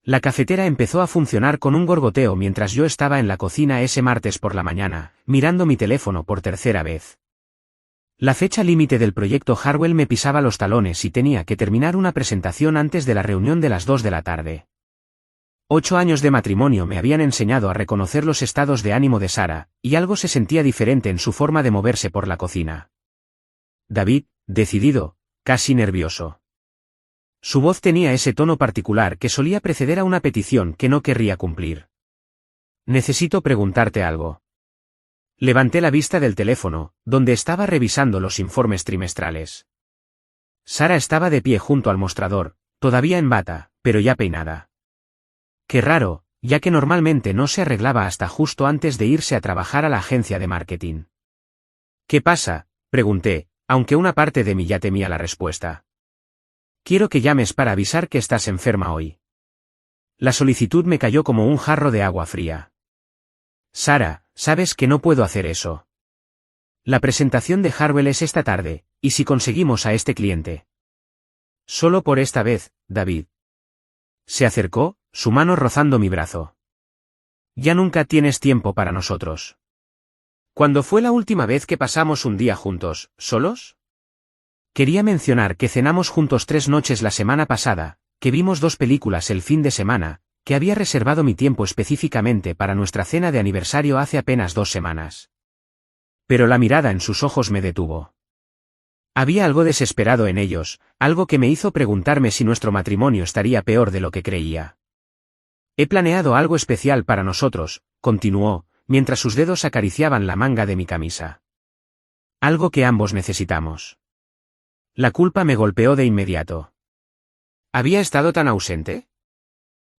La cafetera empezó a funcionar con un gorgoteo mientras yo estaba en la cocina ese martes por la mañana, mirando mi teléfono por tercera vez. La fecha límite del proyecto Harwell me pisaba los talones y tenía que terminar una presentación antes de la reunión de las 2 de la tarde. 8 años de matrimonio me habían enseñado a reconocer los estados de ánimo de Sara, y algo se sentía diferente en su forma de moverse por la cocina. David, decidido, casi nervioso. Su voz tenía ese tono particular que solía preceder a una petición que no querría cumplir. Necesito preguntarte algo. Levanté la vista del teléfono, donde estaba revisando los informes trimestrales. Sara estaba de pie junto al mostrador, todavía en bata, pero ya peinada. Qué raro, ya que normalmente no se arreglaba hasta justo antes de irse a trabajar a la agencia de marketing. ¿Qué pasa?, pregunté, aunque una parte de mí ya temía la respuesta. Quiero que llames para avisar que estás enferma hoy. La solicitud me cayó como un jarro de agua fría. Sara, sabes que no puedo hacer eso. La presentación de Harwell es esta tarde, ¿y si conseguimos a este cliente? Solo por esta vez, David. Se acercó, su mano rozando mi brazo. Ya nunca tienes tiempo para nosotros. ¿Cuándo fue la última vez que pasamos un día juntos, solos? Quería mencionar que cenamos juntos 3 noches la semana pasada, que vimos 2 películas el fin de semana, que había reservado mi tiempo específicamente para nuestra cena de aniversario hace apenas 2 semanas. Pero la mirada en sus ojos me detuvo. Había algo desesperado en ellos, algo que me hizo preguntarme si nuestro matrimonio estaría peor de lo que creía. He planeado algo especial para nosotros, continuó, mientras sus dedos acariciaban la manga de mi camisa. Algo que ambos necesitamos. La culpa me golpeó de inmediato. ¿Había estado tan ausente?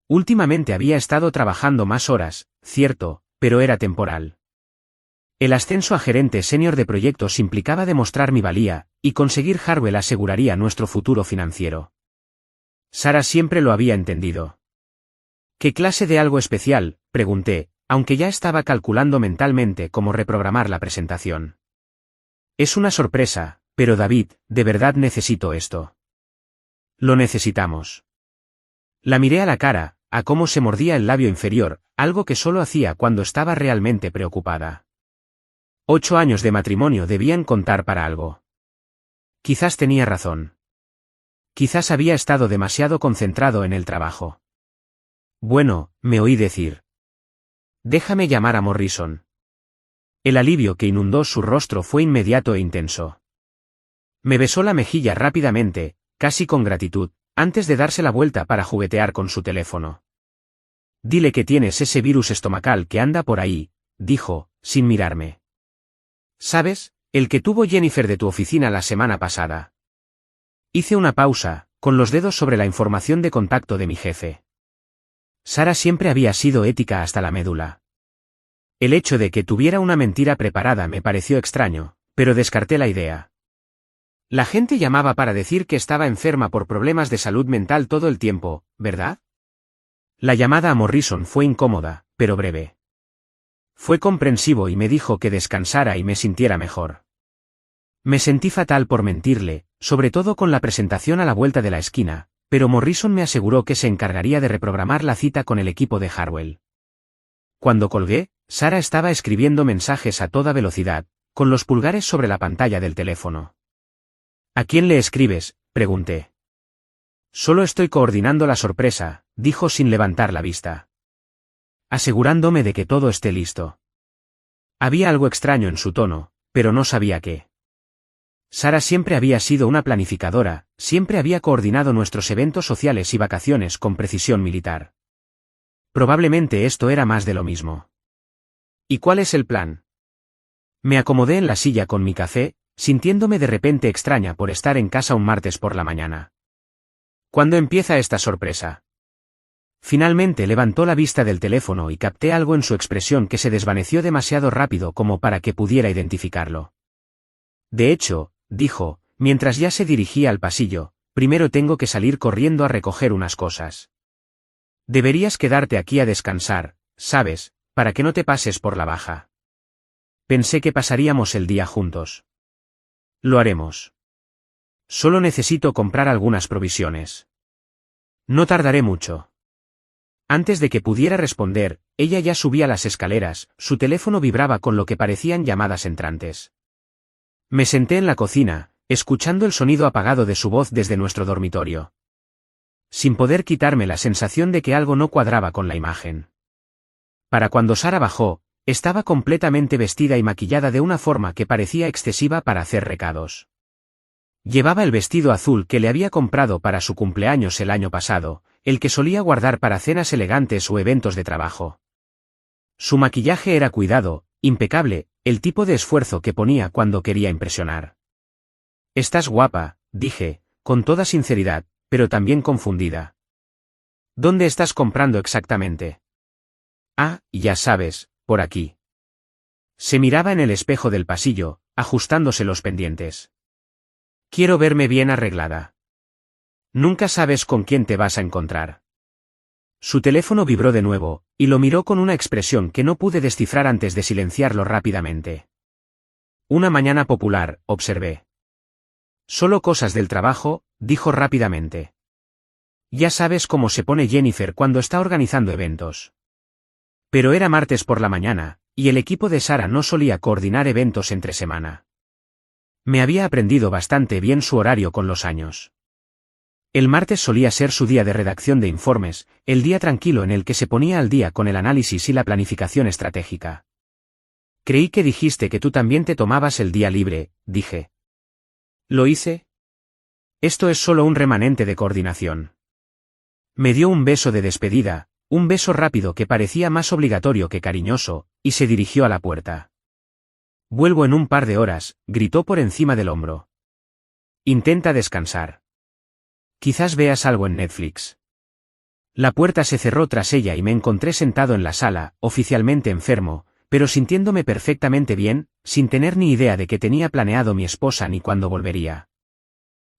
Últimamente había estado trabajando más horas, cierto, pero era temporal. El ascenso a gerente senior de proyectos implicaba demostrar mi valía, y conseguir Harwell aseguraría nuestro futuro financiero. Sara siempre lo había entendido. ¿Qué clase de algo especial?, pregunté, aunque ya estaba calculando mentalmente cómo reprogramar la presentación. Es una sorpresa, pero David, de verdad necesito esto. Lo necesitamos. La miré a la cara, a cómo se mordía el labio inferior, algo que solo hacía cuando estaba realmente preocupada. 8 años de matrimonio debían contar para algo. Quizás tenía razón. Quizás había estado demasiado concentrado en el trabajo. Bueno, me oí decir. Déjame llamar a Morrison. El alivio que inundó su rostro fue inmediato e intenso. Me besó la mejilla rápidamente, casi con gratitud, antes de darse la vuelta para juguetear con su teléfono. Dile que tienes ese virus estomacal que anda por ahí, dijo, sin mirarme. ¿Sabes? El que tuvo Jennifer de tu oficina la semana pasada. Hice una pausa, con los dedos sobre la información de contacto de mi jefe. Sara siempre había sido ética hasta la médula. El hecho de que tuviera una mentira preparada me pareció extraño, pero descarté la idea. La gente llamaba para decir que estaba enferma por problemas de salud mental todo el tiempo, ¿verdad? La llamada a Morrison fue incómoda, pero breve. Fue comprensivo y me dijo que descansara y me sintiera mejor. Me sentí fatal por mentirle, sobre todo con la presentación a la vuelta de la esquina, pero Morrison me aseguró que se encargaría de reprogramar la cita con el equipo de Harwell. Cuando colgué, Sara estaba escribiendo mensajes a toda velocidad, con los pulgares sobre la pantalla del teléfono. ¿A quién le escribes?, pregunté. Solo estoy coordinando la sorpresa, dijo sin levantar la vista. Asegurándome de que todo esté listo. Había algo extraño en su tono, pero no sabía qué. Sara siempre había sido una planificadora, siempre había coordinado nuestros eventos sociales y vacaciones con precisión militar. Probablemente esto era más de lo mismo. ¿Y cuál es el plan? Me acomodé en la silla con mi café, sintiéndome de repente extraña por estar en casa un martes por la mañana. ¿Cuándo empieza esta sorpresa? Finalmente levantó la vista del teléfono y capté algo en su expresión que se desvaneció demasiado rápido como para que pudiera identificarlo. De hecho, dijo, mientras ya se dirigía al pasillo, primero tengo que salir corriendo a recoger unas cosas. Deberías quedarte aquí a descansar, ¿sabes?, para que no te pases por la baja. Pensé que pasaríamos el día juntos. Lo haremos. Solo necesito comprar algunas provisiones. No tardaré mucho. Antes de que pudiera responder, ella ya subía las escaleras, su teléfono vibraba con lo que parecían llamadas entrantes. Me senté en la cocina, escuchando el sonido apagado de su voz desde nuestro dormitorio. Sin poder quitarme la sensación de que algo no cuadraba con la imagen. Para cuando Sara bajó, estaba completamente vestida y maquillada de una forma que parecía excesiva para hacer recados. Llevaba el vestido azul que le había comprado para su cumpleaños el año pasado, el que solía guardar para cenas elegantes o eventos de trabajo. Su maquillaje era cuidado, impecable, el tipo de esfuerzo que ponía cuando quería impresionar. «Estás guapa», dije, con toda sinceridad, pero también confundida. «¿Dónde estás comprando exactamente?» «Ah, ya sabes, por aquí». Se miraba en el espejo del pasillo, ajustándose los pendientes. «Quiero verme bien arreglada. Nunca sabes con quién te vas a encontrar». Su teléfono vibró de nuevo, y lo miró con una expresión que no pude descifrar antes de silenciarlo rápidamente. «Una mañana popular», observé. «Solo cosas del trabajo», dijo rápidamente. «Ya sabes cómo se pone Jennifer cuando está organizando eventos». Pero era martes por la mañana, y el equipo de Sara no solía coordinar eventos entre semana. Me había aprendido bastante bien su horario con los años. El martes solía ser su día de redacción de informes, el día tranquilo en el que se ponía al día con el análisis y la planificación estratégica. «Creí que dijiste que tú también te tomabas el día libre», dije. «¿Lo hice?» «Esto es solo un remanente de coordinación». Me dio un beso de despedida, un beso rápido que parecía más obligatorio que cariñoso, y se dirigió a la puerta. «Vuelvo en un par de horas», gritó por encima del hombro. «Intenta descansar. Quizás veas algo en Netflix». La puerta se cerró tras ella y me encontré sentado en la sala, oficialmente enfermo, pero sintiéndome perfectamente bien, sin tener ni idea de qué tenía planeado mi esposa ni cuándo volvería.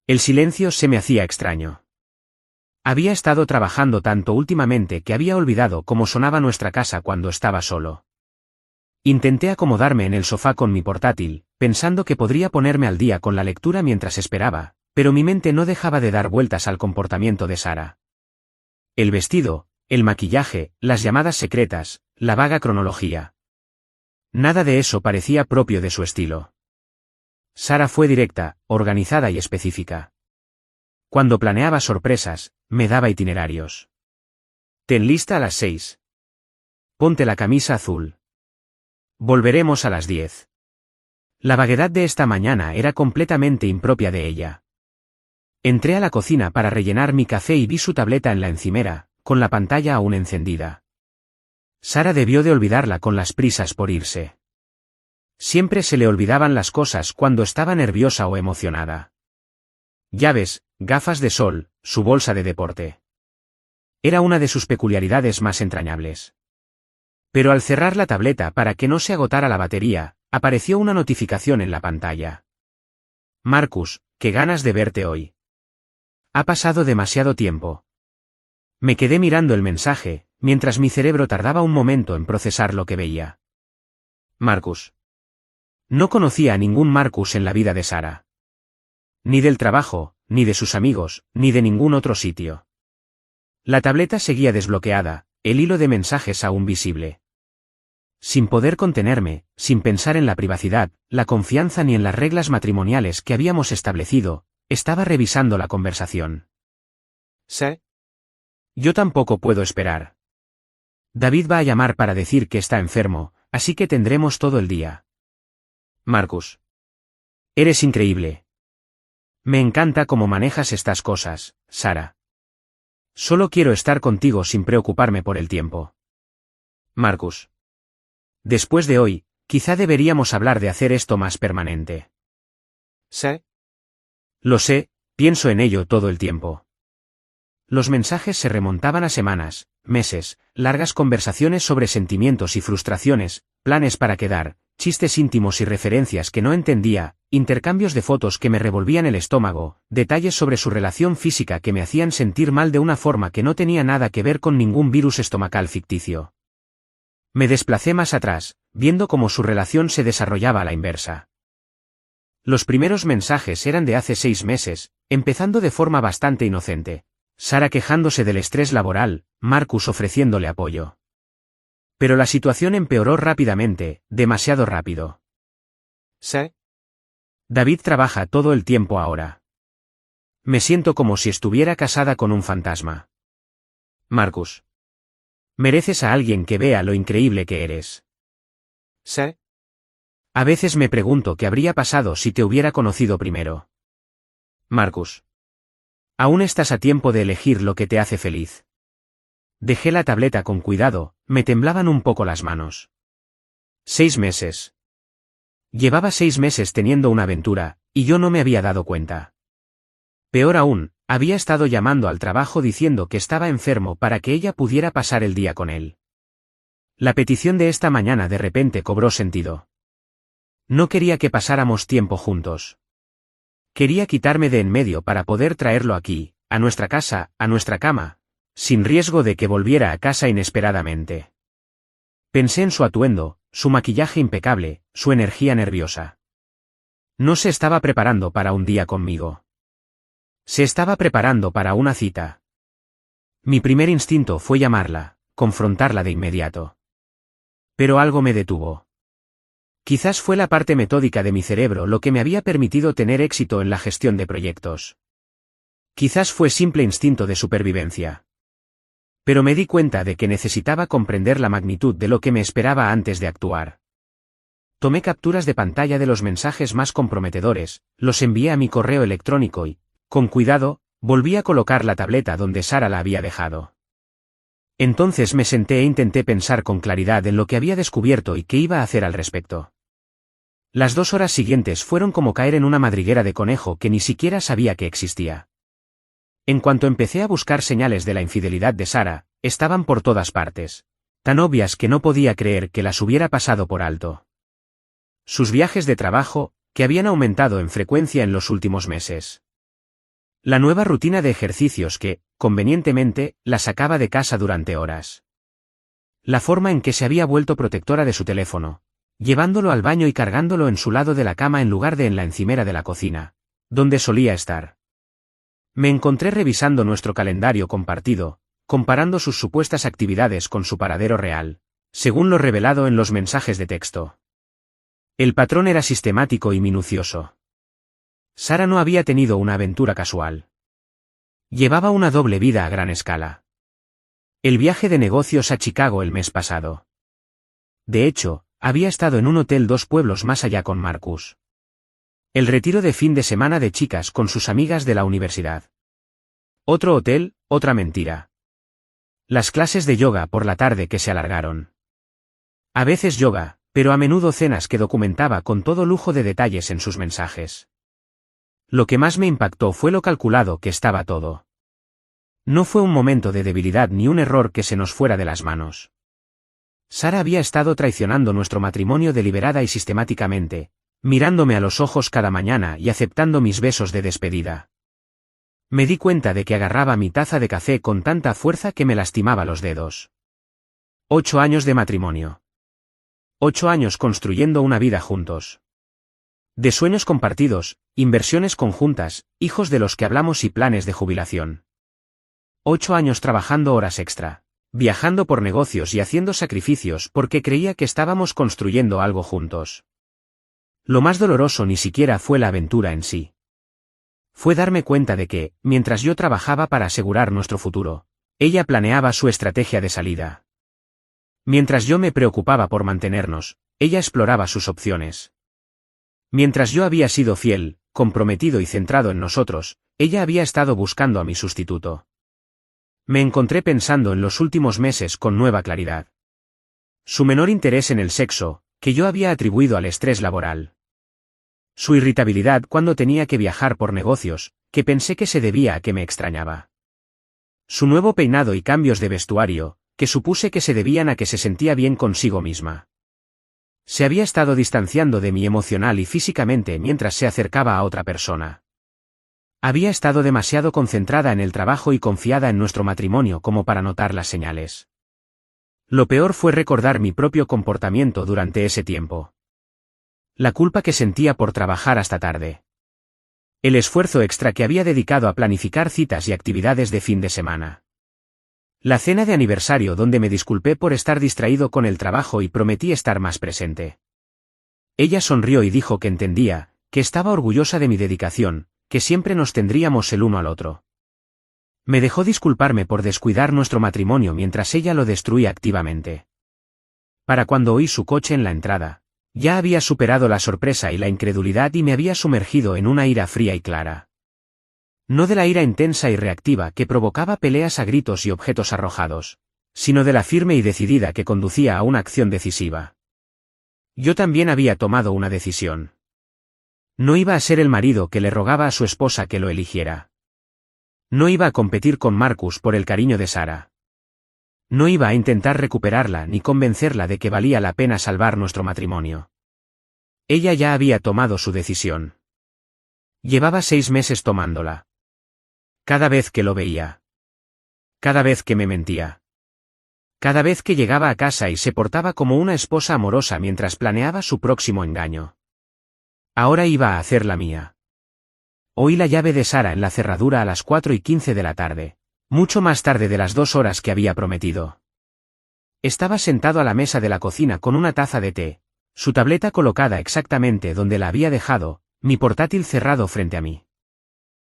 El silencio se me hacía extraño. Había estado trabajando tanto últimamente que había olvidado cómo sonaba nuestra casa cuando estaba solo. Intenté acomodarme en el sofá con mi portátil, pensando que podría ponerme al día con la lectura mientras esperaba, pero mi mente no dejaba de dar vueltas al comportamiento de Sara. El vestido, el maquillaje, las llamadas secretas, la vaga cronología. Nada de eso parecía propio de su estilo. Sara fue directa, organizada y específica. Cuando planeaba sorpresas, me daba itinerarios. «Ten lista a las 6. Ponte la camisa azul. Volveremos a las 10. La vaguedad de esta mañana era completamente impropia de ella. Entré a la cocina para rellenar mi café y vi su tableta en la encimera, con la pantalla aún encendida. Sara debió de olvidarla con las prisas por irse. Siempre se le olvidaban las cosas cuando estaba nerviosa o emocionada. Llaves, gafas de sol, su bolsa de deporte. Era una de sus peculiaridades más entrañables. Pero al cerrar la tableta para que no se agotara la batería, apareció una notificación en la pantalla. «Marcus, qué ganas de verte hoy. Ha pasado demasiado tiempo». Me quedé mirando el mensaje, mientras mi cerebro tardaba un momento en procesar lo que veía. Marcus. No conocía a ningún Marcus en la vida de Sara. Ni del trabajo, ni de sus amigos, ni de ningún otro sitio. La tableta seguía desbloqueada, el hilo de mensajes aún visible. Sin poder contenerme, sin pensar en la privacidad, la confianza ni en las reglas matrimoniales que habíamos establecido, estaba revisando la conversación. «¿Sí? Yo tampoco puedo esperar. David va a llamar para decir que está enfermo, así que tendremos todo el día. Marcus. Eres increíble. Me encanta cómo manejas estas cosas, Sara. Solo quiero estar contigo sin preocuparme por el tiempo. Marcus. Después de hoy, quizá deberíamos hablar de hacer esto más permanente. ¿Sí? Lo sé, pienso en ello todo el tiempo». Los mensajes se remontaban a semanas, meses, largas conversaciones sobre sentimientos y frustraciones, planes para quedar, chistes íntimos y referencias que no entendía, intercambios de fotos que me revolvían el estómago, detalles sobre su relación física que me hacían sentir mal de una forma que no tenía nada que ver con ningún virus estomacal ficticio. Me desplacé más atrás, viendo cómo su relación se desarrollaba a la inversa. Los primeros mensajes eran de hace 6 meses, empezando de forma bastante inocente. Sara quejándose del estrés laboral, Marcus ofreciéndole apoyo. Pero la situación empeoró rápidamente, demasiado rápido. ¿Sí? David trabaja todo el tiempo ahora. Me siento como si estuviera casada con un fantasma. Marcus. Mereces a alguien que vea lo increíble que eres. ¿Sí? A veces me pregunto qué habría pasado si te hubiera conocido primero. Marcus. Aún estás a tiempo de elegir lo que te hace feliz. Dejé la tableta con cuidado, me temblaban un poco las manos. 6 meses. Llevaba 6 meses teniendo una aventura, y yo no me había dado cuenta. Peor aún, había estado llamando al trabajo diciendo que estaba enfermo para que ella pudiera pasar el día con él. La petición de esta mañana de repente cobró sentido. No quería que pasáramos tiempo juntos. Quería quitarme de en medio para poder traerlo aquí, a nuestra casa, a nuestra cama, sin riesgo de que volviera a casa inesperadamente. Pensé en su atuendo, su maquillaje impecable, su energía nerviosa. No se estaba preparando para un día conmigo. Se estaba preparando para una cita. Mi primer instinto fue llamarla, confrontarla de inmediato. Pero algo me detuvo. Quizás fue la parte metódica de mi cerebro lo que me había permitido tener éxito en la gestión de proyectos. Quizás fue simple instinto de supervivencia. Pero me di cuenta de que necesitaba comprender la magnitud de lo que me esperaba antes de actuar. Tomé capturas de pantalla de los mensajes más comprometedores, los envié a mi correo electrónico y, con cuidado, volví a colocar la tableta donde Sara la había dejado. Entonces me senté e intenté pensar con claridad en lo que había descubierto y qué iba a hacer al respecto. Las 2 horas siguientes fueron como caer en una madriguera de conejo que ni siquiera sabía que existía. En cuanto empecé a buscar señales de la infidelidad de Sara, estaban por todas partes, tan obvias que no podía creer que las hubiera pasado por alto. Sus viajes de trabajo, que habían aumentado en frecuencia en los últimos meses. La nueva rutina de ejercicios que, convenientemente, la sacaba de casa durante horas. La forma en que se había vuelto protectora de su teléfono, llevándolo al baño y cargándolo en su lado de la cama en lugar de en la encimera de la cocina, donde solía estar. Me encontré revisando nuestro calendario compartido, comparando sus supuestas actividades con su paradero real, según lo revelado en los mensajes de texto. El patrón era sistemático y minucioso. Sara no había tenido una aventura casual. Llevaba una doble vida a gran escala. El viaje de negocios a Chicago el mes pasado. De hecho, había estado en un hotel 2 pueblos más allá con Marcus. El retiro de fin de semana de chicas con sus amigas de la universidad. Otro hotel, otra mentira. Las clases de yoga por la tarde que se alargaron. A veces yoga, pero a menudo cenas que documentaba con todo lujo de detalles en sus mensajes. Lo que más me impactó fue lo calculado que estaba todo. No fue un momento de debilidad ni un error que se nos fuera de las manos. Sara había estado traicionando nuestro matrimonio deliberada y sistemáticamente, mirándome a los ojos cada mañana y aceptando mis besos de despedida. Me di cuenta de que agarraba mi taza de café con tanta fuerza que me lastimaba los dedos. 8 años de matrimonio. 8 años construyendo una vida juntos. De sueños compartidos, inversiones conjuntas, hijos de los que hablamos y planes de jubilación. 8 años trabajando horas extra, viajando por negocios y haciendo sacrificios porque creía que estábamos construyendo algo juntos. Lo más doloroso ni siquiera fue la aventura en sí. Fue darme cuenta de que, mientras yo trabajaba para asegurar nuestro futuro, ella planeaba su estrategia de salida. Mientras yo me preocupaba por mantenernos, ella exploraba sus opciones. Mientras yo había sido fiel, comprometido y centrado en nosotros, ella había estado buscando a mi sustituto. Me encontré pensando en los últimos meses con nueva claridad. Su menor interés en el sexo, que yo había atribuido al estrés laboral. Su irritabilidad cuando tenía que viajar por negocios, que pensé que se debía a que me extrañaba. Su nuevo peinado y cambios de vestuario, que supuse que se debían a que se sentía bien consigo misma. Se había estado distanciando de mí emocional y físicamente mientras se acercaba a otra persona. Había estado demasiado concentrada en el trabajo y confiada en nuestro matrimonio como para notar las señales. Lo peor fue recordar mi propio comportamiento durante ese tiempo. La culpa que sentía por trabajar hasta tarde. El esfuerzo extra que había dedicado a planificar citas y actividades de fin de semana. La cena de aniversario donde me disculpé por estar distraído con el trabajo y prometí estar más presente. Ella sonrió y dijo que entendía, que estaba orgullosa de mi dedicación, que siempre nos tendríamos el uno al otro. Me dejó disculparme por descuidar nuestro matrimonio mientras ella lo destruía activamente. Para cuando oí su coche en la entrada, ya había superado la sorpresa y la incredulidad y me había sumergido en una ira fría y clara. No de la ira intensa y reactiva que provocaba peleas a gritos y objetos arrojados, sino de la firme y decidida que conducía a una acción decisiva. Yo también había tomado una decisión. No iba a ser el marido que le rogaba a su esposa que lo eligiera. No iba a competir con Marcus por el cariño de Sara. No iba a intentar recuperarla ni convencerla de que valía la pena salvar nuestro matrimonio. Ella ya había tomado su decisión. Llevaba 6 meses tomándola. Cada vez que lo veía. Cada vez que me mentía. Cada vez que llegaba a casa y se portaba como una esposa amorosa mientras planeaba su próximo engaño. Ahora iba a hacer la mía. Oí la llave de Sara en la cerradura a las 4:15 de la tarde, mucho más tarde de las 2 horas que había prometido. Estaba sentado a la mesa de la cocina con una taza de té, su tableta colocada exactamente donde la había dejado, mi portátil cerrado frente a mí.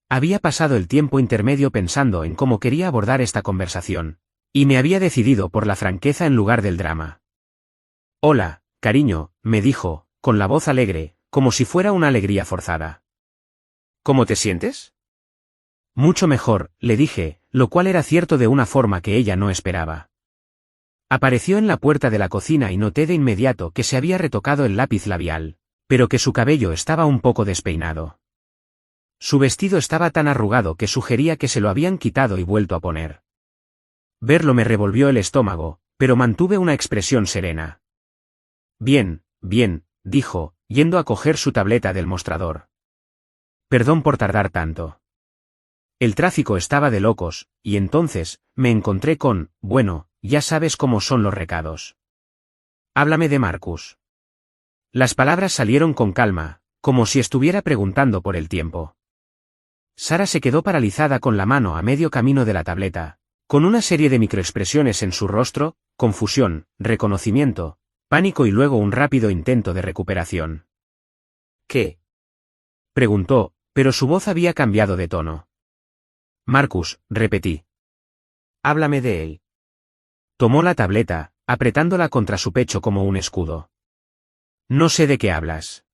Había pasado el tiempo intermedio pensando en cómo quería abordar esta conversación, y me había decidido por la franqueza en lugar del drama. Hola, cariño, me dijo, con la voz alegre, como si fuera una alegría forzada. ¿Cómo te sientes? Mucho mejor, le dije, lo cual era cierto de una forma que ella no esperaba. Apareció en la puerta de la cocina y noté de inmediato que se había retocado el lápiz labial, pero que su cabello estaba un poco despeinado. Su vestido estaba tan arrugado que sugería que se lo habían quitado y vuelto a poner. Verlo me revolvió el estómago, pero mantuve una expresión serena. Bien, bien, dijo, yendo a coger su tableta del mostrador. Perdón por tardar tanto. El tráfico estaba de locos, y entonces, me encontré con, bueno, ya sabes cómo son los recados. Háblame de Marcus. Las palabras salieron con calma, como si estuviera preguntando por el tiempo. Sara se quedó paralizada con la mano a medio camino de la tableta, con una serie de microexpresiones en su rostro, confusión, reconocimiento, pánico y luego un rápido intento de recuperación. ¿Qué? Preguntó, pero su voz había cambiado de tono. Marcus, repetí. Háblame de él. Tomó la tableta, apretándola contra su pecho como un escudo. No sé de qué hablas.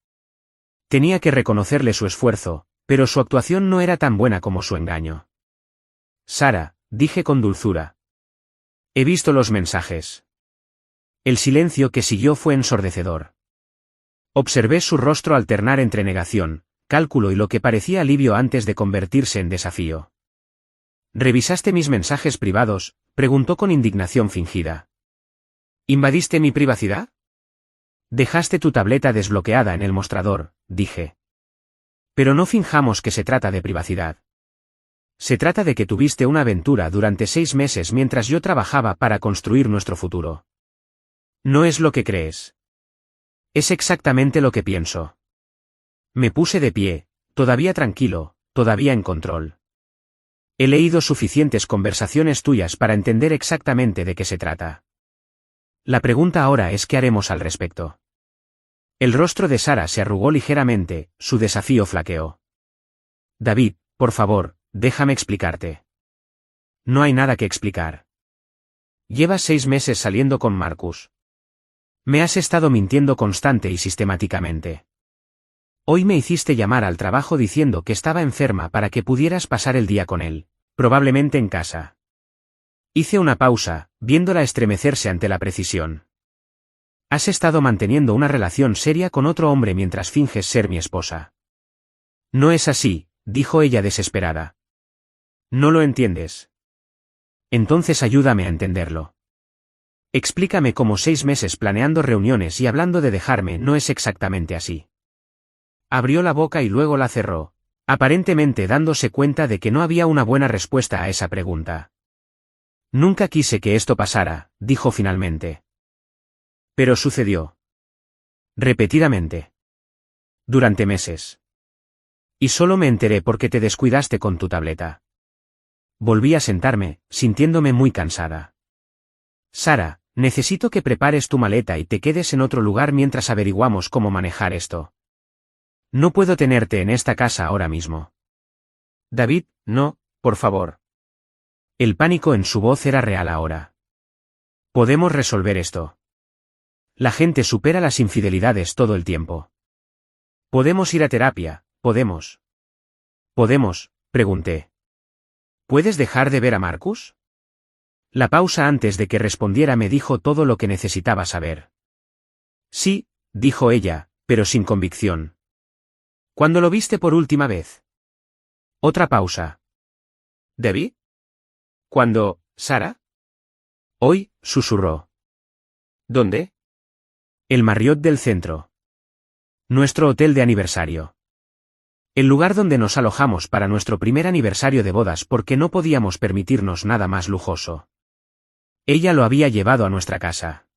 Tenía que reconocerle su esfuerzo, pero su actuación no era tan buena como su engaño. Sara, dije con dulzura. He visto los mensajes. El silencio que siguió fue ensordecedor. Observé su rostro alternar entre negación, cálculo y lo que parecía alivio antes de convertirse en desafío. ¿Revisaste mis mensajes privados?, preguntó con indignación fingida. ¿Invadiste mi privacidad? Dejaste tu tableta desbloqueada en el mostrador, dije. Pero no finjamos que se trata de privacidad. Se trata de que tuviste una aventura durante 6 meses mientras yo trabajaba para construir nuestro futuro. No es lo que crees. Es exactamente lo que pienso. Me puse de pie, todavía tranquilo, todavía en control. He leído suficientes conversaciones tuyas para entender exactamente de qué se trata. La pregunta ahora es qué haremos al respecto. El rostro de Sara se arrugó ligeramente, su desafío flaqueó. David, por favor, déjame explicarte. No hay nada que explicar. Llevas 6 meses saliendo con Marcus. Me has estado mintiendo constante y sistemáticamente. Hoy me hiciste llamar al trabajo diciendo que estaba enferma para que pudieras pasar el día con él, probablemente en casa. Hice una pausa, viéndola estremecerse ante la precisión. Has estado manteniendo una relación seria con otro hombre mientras finges ser mi esposa. No es así, dijo ella desesperada. No lo entiendes. Entonces ayúdame a entenderlo. Explícame cómo 6 meses planeando reuniones y hablando de dejarme no es exactamente así. Abrió la boca y luego la cerró, aparentemente dándose cuenta de que no había una buena respuesta a esa pregunta. Nunca quise que esto pasara, dijo finalmente. Pero sucedió. Repetidamente. Durante meses. Y solo me enteré porque te descuidaste con tu tableta. Volví a sentarme, sintiéndome muy cansada. Sara, necesito que prepares tu maleta y te quedes en otro lugar mientras averiguamos cómo manejar esto. No puedo tenerte en esta casa ahora mismo. David, no, por favor. El pánico en su voz era real ahora. Podemos resolver esto. La gente supera las infidelidades todo el tiempo. Podemos ir a terapia, podemos. ¿Podemos? Pregunté. ¿Puedes dejar de ver a Marcus? La pausa antes de que respondiera me dijo todo lo que necesitaba saber. Sí, dijo ella, pero sin convicción. ¿Cuándo lo viste por última vez? Otra pausa. ¿David? ¿Cuándo, Sara? Hoy, susurró. ¿Dónde? El Marriott del centro. Nuestro hotel de aniversario. El lugar donde nos alojamos para nuestro primer aniversario de bodas porque no podíamos permitirnos nada más lujoso. Ella lo había llevado a nuestra casa.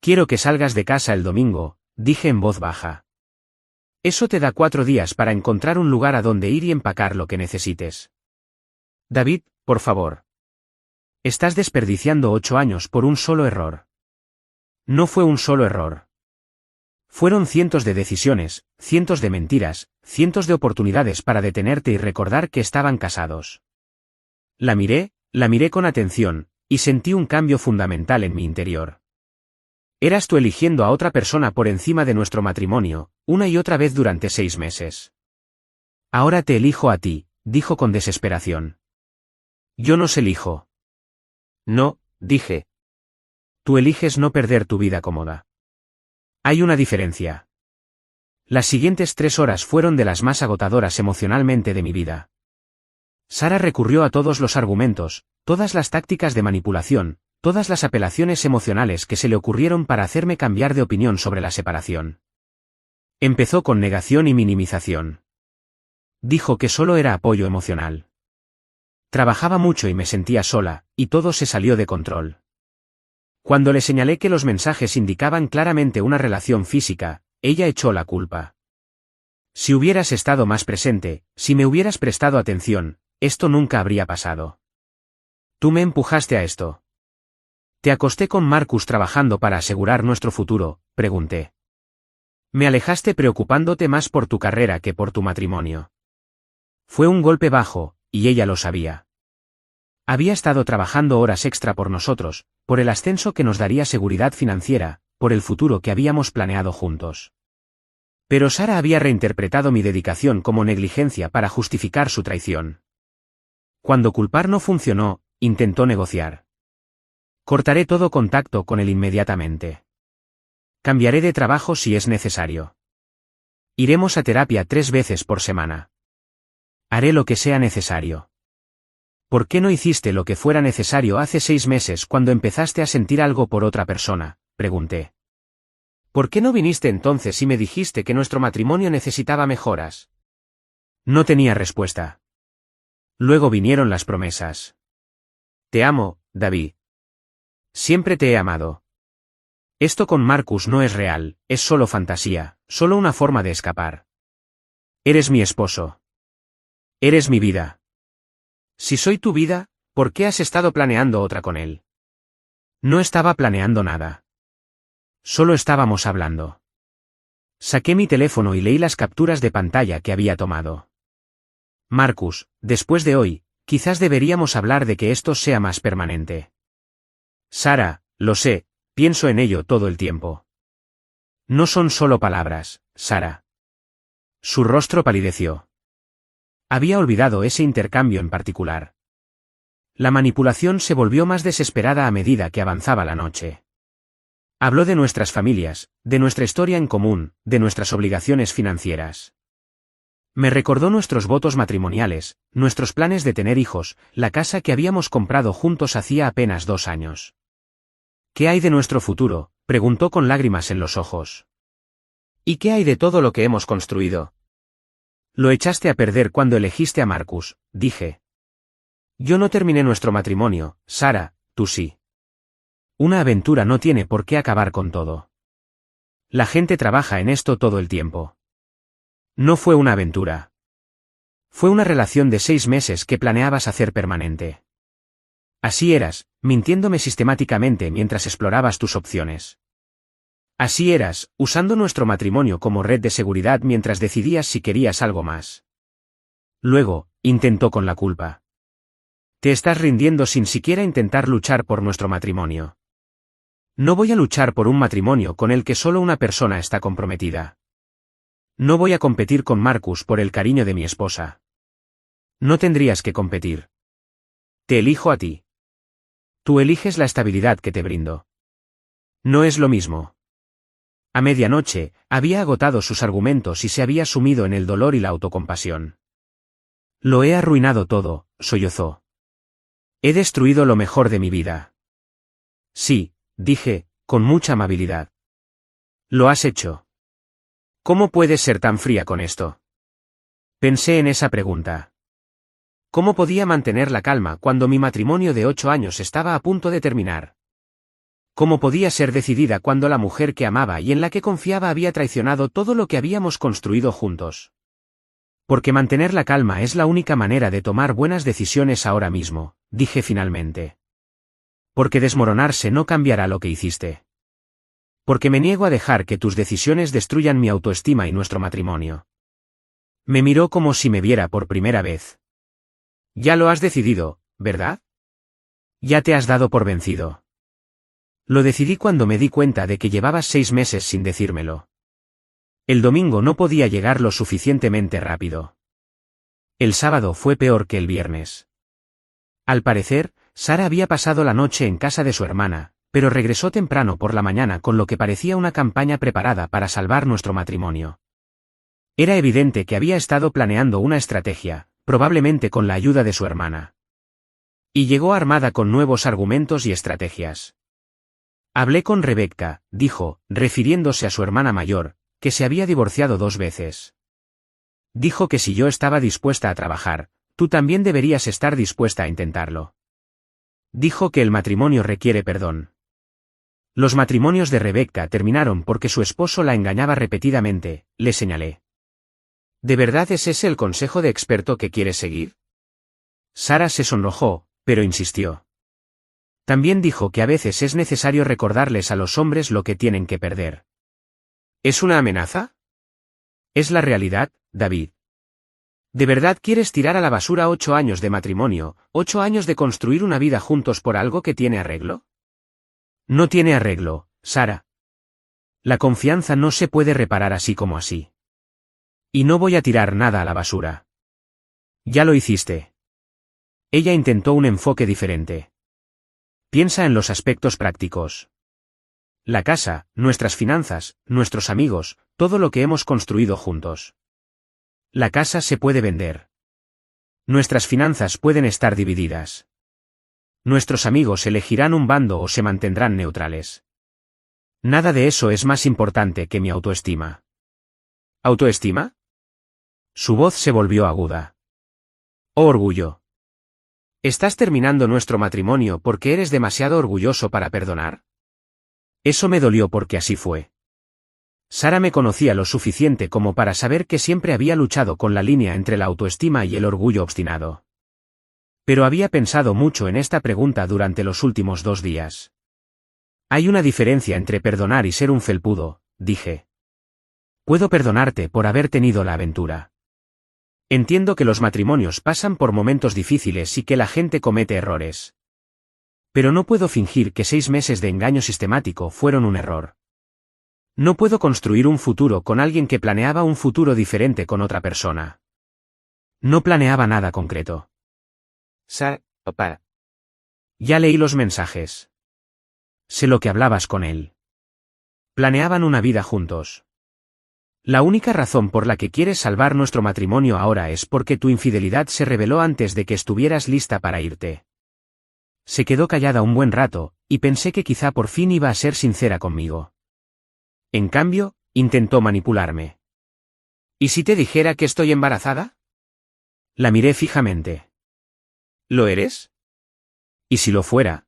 Quiero que salgas de casa el domingo, dije en voz baja. Eso te da 4 días para encontrar un lugar a donde ir y empacar lo que necesites. David, por favor. Estás desperdiciando 8 años por un solo error. No fue un solo error. Fueron cientos de decisiones, cientos de mentiras, cientos de oportunidades para detenerte y recordar que estaban casados. La miré con atención, y sentí un cambio fundamental en mi interior. Eras tú eligiendo a otra persona por encima de nuestro matrimonio, una y otra vez durante 6 meses. Ahora te elijo a ti, dijo con desesperación. Yo nos elijo. No, dije. Tú eliges no perder tu vida cómoda. Hay una diferencia. Las siguientes 3 horas fueron de las más agotadoras emocionalmente de mi vida. Sara recurrió a todos los argumentos, todas las tácticas de manipulación, todas las apelaciones emocionales que se le ocurrieron para hacerme cambiar de opinión sobre la separación. Empezó con negación y minimización. Dijo que solo era apoyo emocional. Trabajaba mucho y me sentía sola, y todo se salió de control. Cuando le señalé que los mensajes indicaban claramente una relación física, ella echó la culpa. Si hubieras estado más presente, si me hubieras prestado atención, esto nunca habría pasado. Tú me empujaste a esto. ¿Te acosté con Marcus trabajando para asegurar nuestro futuro?, pregunté. Me alejaste preocupándote más por tu carrera que por tu matrimonio. Fue un golpe bajo, y ella lo sabía. Había estado trabajando horas extra por nosotros, por el ascenso que nos daría seguridad financiera, por el futuro que habíamos planeado juntos. Pero Sara había reinterpretado mi dedicación como negligencia para justificar su traición. Cuando culpar no funcionó, intentó negociar. Cortaré todo contacto con él inmediatamente. Cambiaré de trabajo si es necesario. Iremos a terapia 3 veces por semana. Haré lo que sea necesario. ¿Por qué no hiciste lo que fuera necesario hace 6 meses cuando empezaste a sentir algo por otra persona?, pregunté. ¿Por qué no viniste entonces y me dijiste que nuestro matrimonio necesitaba mejoras? No tenía respuesta. Luego vinieron las promesas. Te amo, David. Siempre te he amado. Esto con Marcus no es real, es solo fantasía, solo una forma de escapar. Eres mi esposo. Eres mi vida. Si soy tu vida, ¿por qué has estado planeando otra con él? No estaba planeando nada. Solo estábamos hablando. Saqué mi teléfono y leí las capturas de pantalla que había tomado. Marcus, después de hoy, quizás deberíamos hablar de que esto sea más permanente. Sara, lo sé, pienso en ello todo el tiempo. No son solo palabras, Sara. Su rostro palideció. Había olvidado ese intercambio en particular. La manipulación se volvió más desesperada a medida que avanzaba la noche. Habló de nuestras familias, de nuestra historia en común, de nuestras obligaciones financieras. Me recordó nuestros votos matrimoniales, nuestros planes de tener hijos, la casa que habíamos comprado juntos hacía apenas 2 años. ¿Qué hay de nuestro futuro?, preguntó con lágrimas en los ojos. ¿Y qué hay de todo lo que hemos construido? Lo echaste a perder cuando elegiste a Marcus, dije. Yo no terminé nuestro matrimonio, Sara, tú sí. Una aventura no tiene por qué acabar con todo. La gente trabaja en esto todo el tiempo. No fue una aventura. Fue una relación de 6 meses que planeabas hacer permanente. Así eras, mintiéndome sistemáticamente mientras explorabas tus opciones. Así eras, usando nuestro matrimonio como red de seguridad mientras decidías si querías algo más. Luego, intentó con la culpa. Te estás rindiendo sin siquiera intentar luchar por nuestro matrimonio. No voy a luchar por un matrimonio con el que solo una persona está comprometida. No voy a competir con Marcus por el cariño de mi esposa. No tendrías que competir. Te elijo a ti. Tú eliges la estabilidad que te brindo. No es lo mismo. A medianoche, había agotado sus argumentos y se había sumido en el dolor y la autocompasión. Lo he arruinado todo, sollozó. He destruido lo mejor de mi vida. Sí, dije, con mucha amabilidad. Lo has hecho. ¿Cómo puedes ser tan fría con esto? Pensé en esa pregunta. ¿Cómo podía mantener la calma cuando mi matrimonio de 8 años estaba a punto de terminar? ¿Cómo podía ser decidida cuando la mujer que amaba y en la que confiaba había traicionado todo lo que habíamos construido juntos? Porque mantener la calma es la única manera de tomar buenas decisiones ahora mismo, dije finalmente. Porque desmoronarse no cambiará lo que hiciste. Porque me niego a dejar que tus decisiones destruyan mi autoestima y nuestro matrimonio. Me miró como si me viera por primera vez. Ya lo has decidido, ¿verdad? Ya te has dado por vencido. Lo decidí cuando me di cuenta de que llevabas 6 meses sin decírmelo. El domingo no podía llegar lo suficientemente rápido. El sábado fue peor que el viernes. Al parecer, Sara había pasado la noche en casa de su hermana, pero regresó temprano por la mañana con lo que parecía una campaña preparada para salvar nuestro matrimonio. Era evidente que había estado planeando una estrategia, probablemente con la ayuda de su hermana. Y llegó armada con nuevos argumentos y estrategias. Hablé con Rebecca, dijo, refiriéndose a su hermana mayor, que se había divorciado 2 veces. Dijo que si yo estaba dispuesta a trabajar, tú también deberías estar dispuesta a intentarlo. Dijo que el matrimonio requiere perdón. Los matrimonios de Rebecca terminaron porque su esposo la engañaba repetidamente, le señalé. ¿De verdad es ese el consejo de experto que quieres seguir? Sara se sonrojó, pero insistió. También dijo que a veces es necesario recordarles a los hombres lo que tienen que perder. ¿Es una amenaza? Es la realidad, David. ¿De verdad quieres tirar a la basura 8 años de matrimonio, 8 años de construir una vida juntos por algo que tiene arreglo? No tiene arreglo, Sara. La confianza no se puede reparar así como así. Y no voy a tirar nada a la basura. Ya lo hiciste. Ella intentó un enfoque diferente. Piensa en los aspectos prácticos. La casa, nuestras finanzas, nuestros amigos, todo lo que hemos construido juntos. La casa se puede vender. Nuestras finanzas pueden estar divididas. Nuestros amigos elegirán un bando o se mantendrán neutrales. Nada de eso es más importante que mi autoestima. ¿Autoestima? Su voz se volvió aguda. Oh, orgullo. ¿Estás terminando nuestro matrimonio porque eres demasiado orgulloso para perdonar? Eso me dolió porque así fue. Sara me conocía lo suficiente como para saber que siempre había luchado con la línea entre la autoestima y el orgullo obstinado. Pero había pensado mucho en esta pregunta durante los últimos 2 días. Hay una diferencia entre perdonar y ser un felpudo, dije. Puedo perdonarte por haber tenido la aventura. Entiendo que los matrimonios pasan por momentos difíciles y que la gente comete errores. Pero no puedo fingir que 6 meses de engaño sistemático fueron un error. No puedo construir un futuro con alguien que planeaba un futuro diferente con otra persona. No planeaba nada concreto. Papá. Ya leí los mensajes. Sé lo que hablabas con él. Planeaban una vida juntos. La única razón por la que quieres salvar nuestro matrimonio ahora es porque tu infidelidad se reveló antes de que estuvieras lista para irte. Se quedó callada un buen rato, y pensé que quizá por fin iba a ser sincera conmigo. En cambio, intentó manipularme. ¿Y si te dijera que estoy embarazada? La miré fijamente. ¿Lo eres? ¿Y si lo fuera?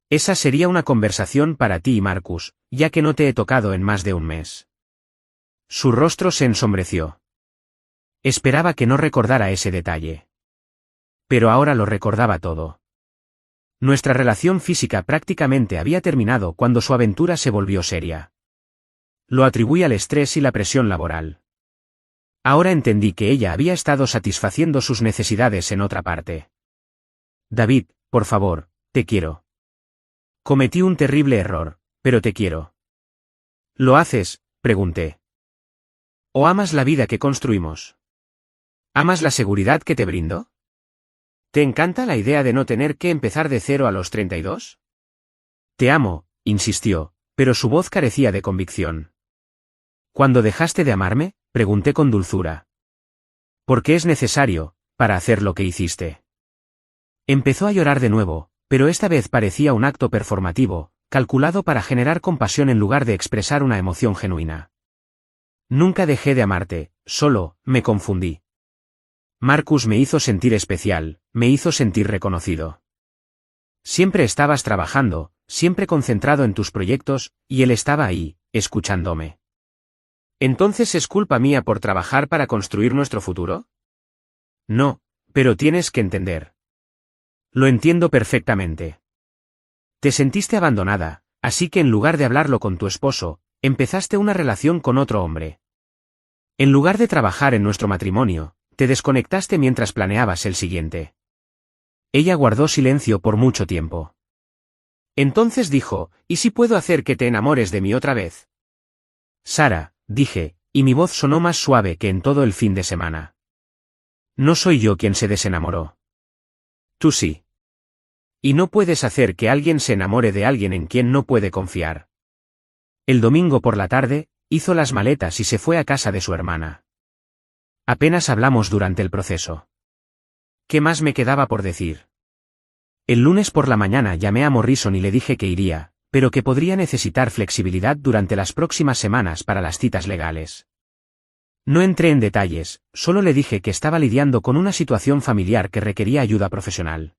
Esa sería una conversación para ti y Marcus, ya que no te he tocado en más de un mes. Su rostro se ensombreció. Esperaba que no recordara ese detalle. Pero ahora lo recordaba todo. Nuestra relación física prácticamente había terminado cuando su aventura se volvió seria. Lo atribuí al estrés y la presión laboral. Ahora entendí que ella había estado satisfaciendo sus necesidades en otra parte. David, por favor, te quiero. Cometí un terrible error, pero te quiero. ¿Lo haces? Pregunté. ¿O amas la vida que construimos? ¿Amas la seguridad que te brindo? ¿Te encanta la idea de no tener que empezar de cero a los 32? Te amo, insistió, pero su voz carecía de convicción. ¿Cuándo dejaste de amarme? Pregunté con dulzura. Porque es necesario, para hacer lo que hiciste. Empezó a llorar de nuevo, pero esta vez parecía un acto performativo, calculado para generar compasión en lugar de expresar una emoción genuina. Nunca dejé de amarte, solo, me confundí. Marcus me hizo sentir especial, me hizo sentir reconocido. Siempre estabas trabajando, siempre concentrado en tus proyectos, y él estaba ahí, escuchándome. ¿Entonces es culpa mía por trabajar para construir nuestro futuro? No, pero tienes que entender. Lo entiendo perfectamente. Te sentiste abandonada, así que en lugar de hablarlo con tu esposo, empezaste una relación con otro hombre. En lugar de trabajar en nuestro matrimonio, te desconectaste mientras planeabas el siguiente. Ella guardó silencio por mucho tiempo. Entonces dijo, ¿y si puedo hacer que te enamores de mí otra vez? Sara, dije, y mi voz sonó más suave que en todo el fin de semana. No soy yo quien se desenamoró. Tú sí. Y no puedes hacer que alguien se enamore de alguien en quien no puede confiar. El domingo por la tarde, hizo las maletas y se fue a casa de su hermana. Apenas hablamos durante el proceso. ¿Qué más me quedaba por decir? El lunes por la mañana llamé a Morrison y le dije que iría, pero que podría necesitar flexibilidad durante las próximas semanas para las citas legales. No entré en detalles, solo le dije que estaba lidiando con una situación familiar que requería ayuda profesional.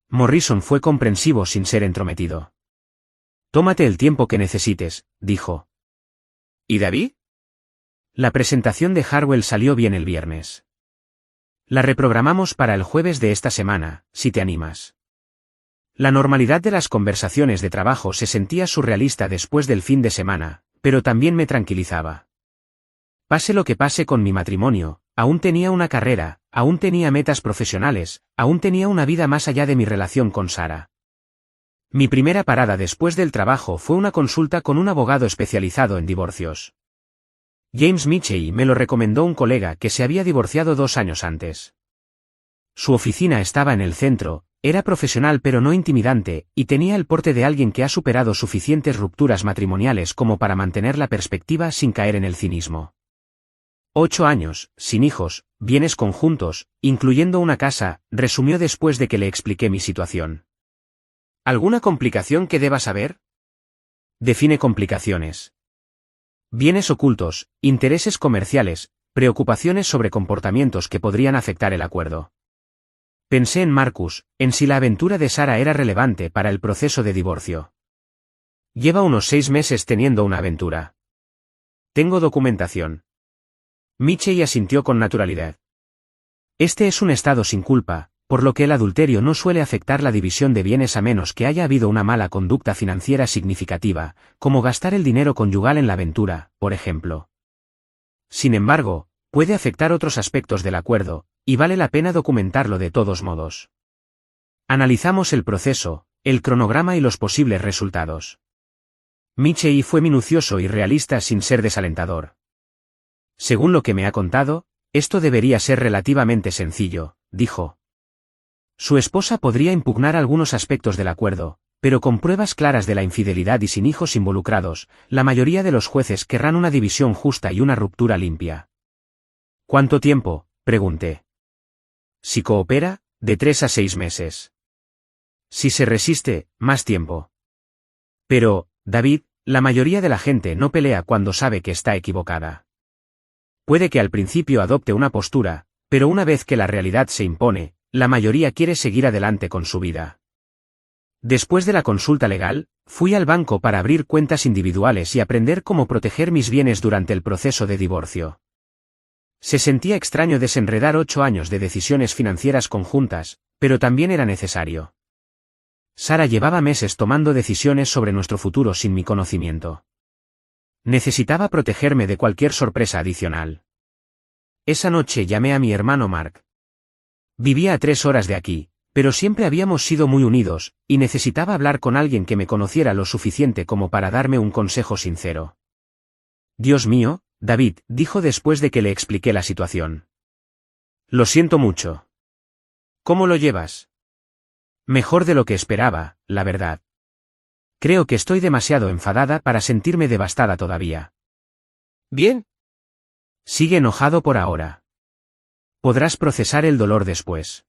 Morrison fue comprensivo sin ser entrometido. Tómate el tiempo que necesites, dijo. ¿Y David? La presentación de Harwell salió bien el viernes. La reprogramamos para el jueves de esta semana, si te animas. La normalidad de las conversaciones de trabajo se sentía surrealista después del fin de semana, pero también me tranquilizaba. Pase lo que pase con mi matrimonio, aún tenía una carrera, aún tenía metas profesionales, aún tenía una vida más allá de mi relación con Sara. Mi primera parada después del trabajo fue una consulta con un abogado especializado en divorcios. James Mitchell me lo recomendó un colega que se había divorciado 2 años antes. Su oficina estaba en el centro, era profesional pero no intimidante, y tenía el porte de alguien que ha superado suficientes rupturas matrimoniales como para mantener la perspectiva sin caer en el cinismo. 8 años, sin hijos, bienes conjuntos, incluyendo una casa, resumió después de que le expliqué mi situación. ¿Alguna complicación que deba saber? Define complicaciones. Bienes ocultos, intereses comerciales, preocupaciones sobre comportamientos que podrían afectar el acuerdo. Pensé en Marcus, en si la aventura de Sara era relevante para el proceso de divorcio. Lleva unos 6 meses teniendo una aventura. Tengo documentación. Mitchell asintió con naturalidad. Este es un estado sin culpa, por lo que el adulterio no suele afectar la división de bienes a menos que haya habido una mala conducta financiera significativa, como gastar el dinero conyugal en la aventura, por ejemplo. Sin embargo, puede afectar otros aspectos del acuerdo, y vale la pena documentarlo de todos modos. Analizamos el proceso, el cronograma y los posibles resultados. Mitchell fue minucioso y realista sin ser desalentador. Según lo que me ha contado, esto debería ser relativamente sencillo, dijo. Su esposa podría impugnar algunos aspectos del acuerdo, pero con pruebas claras de la infidelidad y sin hijos involucrados, la mayoría de los jueces querrán una división justa y una ruptura limpia. ¿Cuánto tiempo?, pregunté. Si coopera, de 3 a 6 meses. Si se resiste, más tiempo. Pero, David, la mayoría de la gente no pelea cuando sabe que está equivocada. Puede que al principio adopte una postura, pero una vez que la realidad se impone, la mayoría quiere seguir adelante con su vida. Después de la consulta legal, fui al banco para abrir cuentas individuales y aprender cómo proteger mis bienes durante el proceso de divorcio. Se sentía extraño desenredar 8 años de decisiones financieras conjuntas, pero también era necesario. Sara llevaba meses tomando decisiones sobre nuestro futuro sin mi conocimiento. Necesitaba protegerme de cualquier sorpresa adicional. Esa noche llamé a mi hermano Mark. Vivía a 3 horas de aquí, pero siempre habíamos sido muy unidos, y necesitaba hablar con alguien que me conociera lo suficiente como para darme un consejo sincero. Dios mío, David, dijo después de que le expliqué la situación. Lo siento mucho. ¿Cómo lo llevas? Mejor de lo que esperaba, la verdad. Creo que estoy demasiado enfadada para sentirme devastada todavía. ¿Bien? Sigue enojado por ahora. Podrás procesar el dolor después.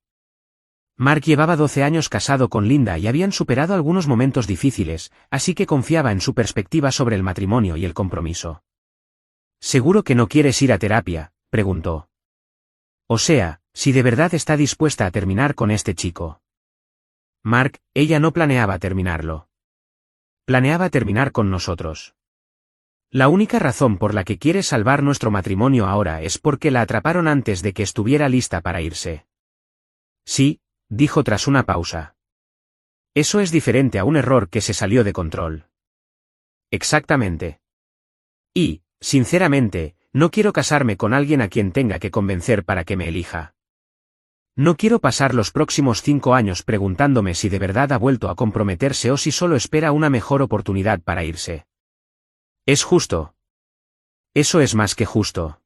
Mark llevaba 12 años casado con Linda y habían superado algunos momentos difíciles, así que confiaba en su perspectiva sobre el matrimonio y el compromiso. ¿Seguro que no quieres ir a terapia?, preguntó. O sea, si de verdad está dispuesta a terminar con este chico. Mark, ella no planeaba terminarlo. Planeaba terminar con nosotros. La única razón por la que quiere salvar nuestro matrimonio ahora es porque la atraparon antes de que estuviera lista para irse. Sí, dijo tras una pausa. Eso es diferente a un error que se salió de control. Exactamente. Y, sinceramente, no quiero casarme con alguien a quien tenga que convencer para que me elija. No quiero pasar los próximos 5 años preguntándome si de verdad ha vuelto a comprometerse o si solo espera una mejor oportunidad para irse. Es justo. Eso es más que justo.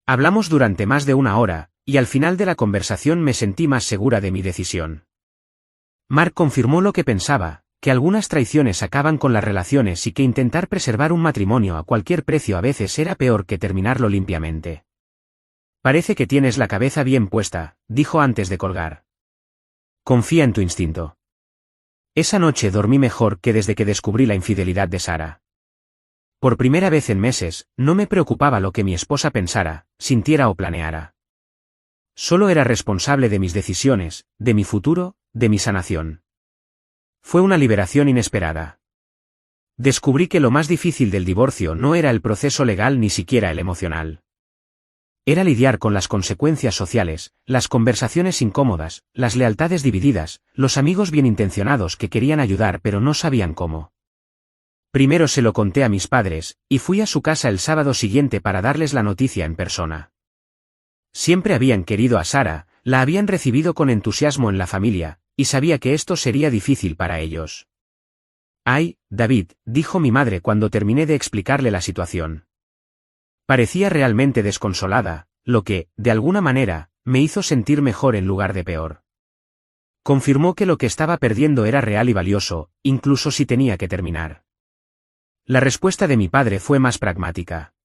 Hablamos durante más de 1 hora, y al final de la conversación me sentí más segura de mi decisión. Mark confirmó lo que pensaba, que algunas traiciones acaban con las relaciones y que intentar preservar un matrimonio a cualquier precio a veces era peor que terminarlo limpiamente. Parece que tienes la cabeza bien puesta, dijo antes de colgar. Confía en tu instinto. Esa noche dormí mejor que desde que descubrí la infidelidad de Sara. Por primera vez en meses, no me preocupaba lo que mi esposa pensara, sintiera o planeara. Solo era responsable de mis decisiones, de mi futuro, de mi sanación. Fue una liberación inesperada. Descubrí que lo más difícil del divorcio no era el proceso legal ni siquiera el emocional. Era lidiar con las consecuencias sociales, las conversaciones incómodas, las lealtades divididas, los amigos bien intencionados que querían ayudar pero no sabían cómo. Primero se lo conté a mis padres, y fui a su casa el sábado siguiente para darles la noticia en persona. Siempre habían querido a Sara, la habían recibido con entusiasmo en la familia, y sabía que esto sería difícil para ellos. Ay, David, dijo mi madre cuando terminé de explicarle la situación. Parecía realmente desconsolada, lo que, de alguna manera, me hizo sentir mejor en lugar de peor. Confirmó que lo que estaba perdiendo era real y valioso, incluso si tenía que terminar. La respuesta de mi padre fue más pragmática.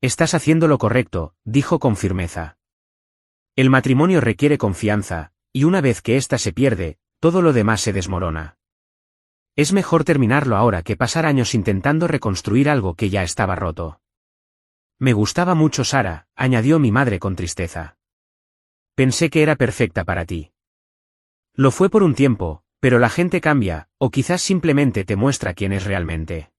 Estás haciendo lo correcto, dijo con firmeza. El matrimonio requiere confianza, y una vez que ésta se pierde, todo lo demás se desmorona. Es mejor terminarlo ahora que pasar años intentando reconstruir algo que ya estaba roto. Me gustaba mucho Sara, añadió mi madre con tristeza. Pensé que era perfecta para ti. Lo fue por un tiempo, pero la gente cambia, o quizás simplemente te muestra quién es realmente.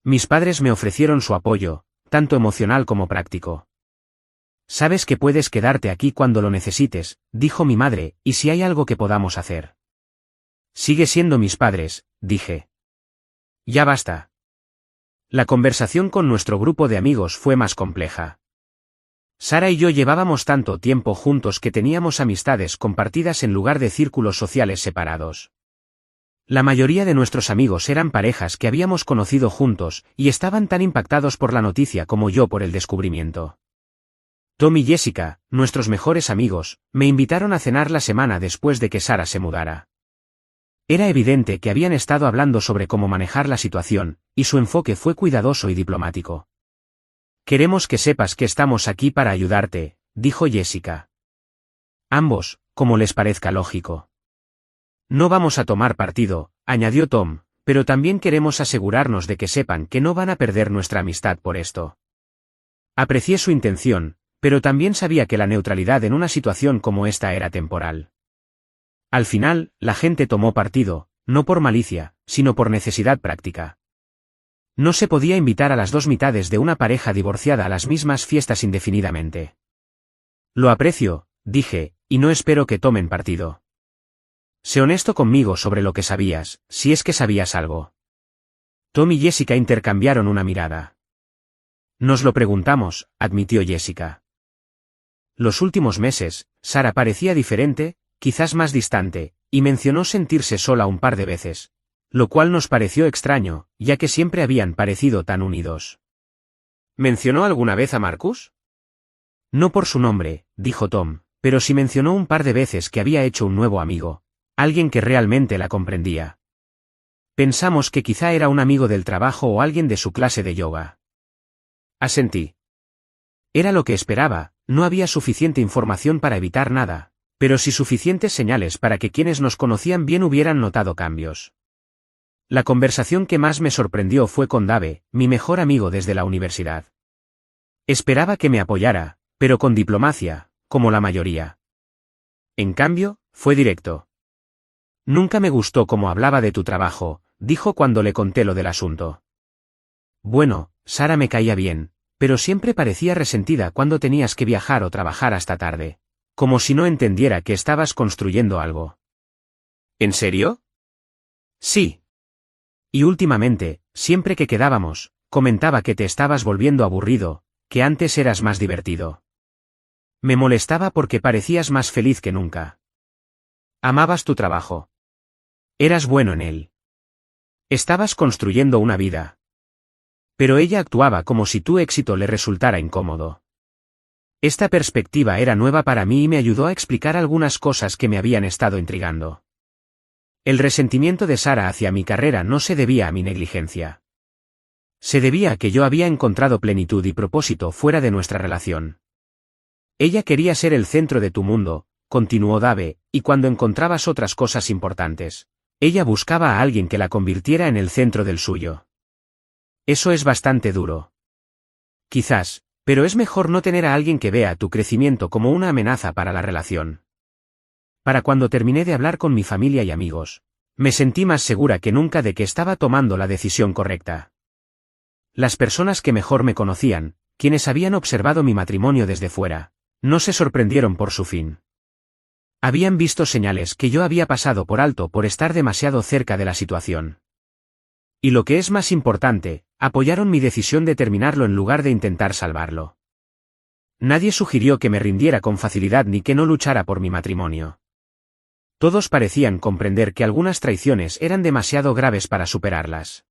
Mis padres me ofrecieron su apoyo, tanto emocional como práctico. Sabes que puedes quedarte aquí cuando lo necesites, dijo mi madre, y si hay algo que podamos hacer. Sigue siendo mis padres, dije. Ya basta. La conversación con nuestro grupo de amigos fue más compleja. Sara y yo llevábamos tanto tiempo juntos que teníamos amistades compartidas en lugar de círculos sociales separados. La mayoría de nuestros amigos eran parejas que habíamos conocido juntos, y estaban tan impactados por la noticia como yo por el descubrimiento. Tom y Jessica, nuestros mejores amigos, me invitaron a cenar la semana después de que Sara se mudara. Era evidente que habían estado hablando sobre cómo manejar la situación, y su enfoque fue cuidadoso y diplomático. Queremos que sepas que estamos aquí para ayudarte, dijo Jessica. Ambos, como les parezca lógico. No vamos a tomar partido, añadió Tom, pero también queremos asegurarnos de que sepan que no van a perder nuestra amistad por esto. Aprecié su intención, pero también sabía que la neutralidad en una situación como esta era temporal. Al final, la gente tomó partido, no por malicia, sino por necesidad práctica. No se podía invitar a las dos mitades de una pareja divorciada a las mismas fiestas indefinidamente. Lo aprecio, dije, y no espero que tomen partido. Sé honesto conmigo sobre lo que sabías, si es que sabías algo. Tom y Jessica intercambiaron una mirada. Nos lo preguntamos, admitió Jessica. Los últimos meses, Sara parecía diferente, quizás más distante, y mencionó sentirse sola un par de veces, lo cual nos pareció extraño, ya que siempre habían parecido tan unidos. ¿Mencionó alguna vez a Marcus? No por su nombre, dijo Tom, pero sí mencionó un par de veces que había hecho un nuevo amigo, alguien que realmente la comprendía. Pensamos que quizá era un amigo del trabajo o alguien de su clase de yoga. Asentí. Era lo que esperaba, no había suficiente información para evitar nada, pero sí suficientes señales para que quienes nos conocían bien hubieran notado cambios. La conversación que más me sorprendió fue con Dave, mi mejor amigo desde la universidad. Esperaba que me apoyara, pero con diplomacia, como la mayoría. En cambio, fue directo. Nunca me gustó cómo hablaba de tu trabajo, dijo cuando le conté lo del asunto. Bueno, Sara me caía bien, pero siempre parecía resentida cuando tenías que viajar o trabajar hasta tarde. Como si no entendiera que estabas construyendo algo. ¿En serio? Sí. Y últimamente, siempre que quedábamos, comentaba que te estabas volviendo aburrido, que antes eras más divertido. Me molestaba porque parecías más feliz que nunca. Amabas tu trabajo. Eras bueno en él. Estabas construyendo una vida. Pero ella actuaba como si tu éxito le resultara incómodo. Esta perspectiva era nueva para mí y me ayudó a explicar algunas cosas que me habían estado intrigando. El resentimiento de Sara hacia mi carrera no se debía a mi negligencia. Se debía a que yo había encontrado plenitud y propósito fuera de nuestra relación. Ella quería ser el centro de tu mundo, continuó Dave, y cuando encontrabas otras cosas importantes, ella buscaba a alguien que la convirtiera en el centro del suyo. Eso es bastante duro. Quizás, pero es mejor no tener a alguien que vea tu crecimiento como una amenaza para la relación. Para cuando terminé de hablar con mi familia y amigos, me sentí más segura que nunca de que estaba tomando la decisión correcta. Las personas que mejor me conocían, quienes habían observado mi matrimonio desde fuera, no se sorprendieron por su fin. Habían visto señales que yo había pasado por alto por estar demasiado cerca de la situación. Y lo que es más importante, apoyaron mi decisión de terminarlo en lugar de intentar salvarlo. Nadie sugirió que me rindiera con facilidad ni que no luchara por mi matrimonio. Todos parecían comprender que algunas traiciones eran demasiado graves para superarlas.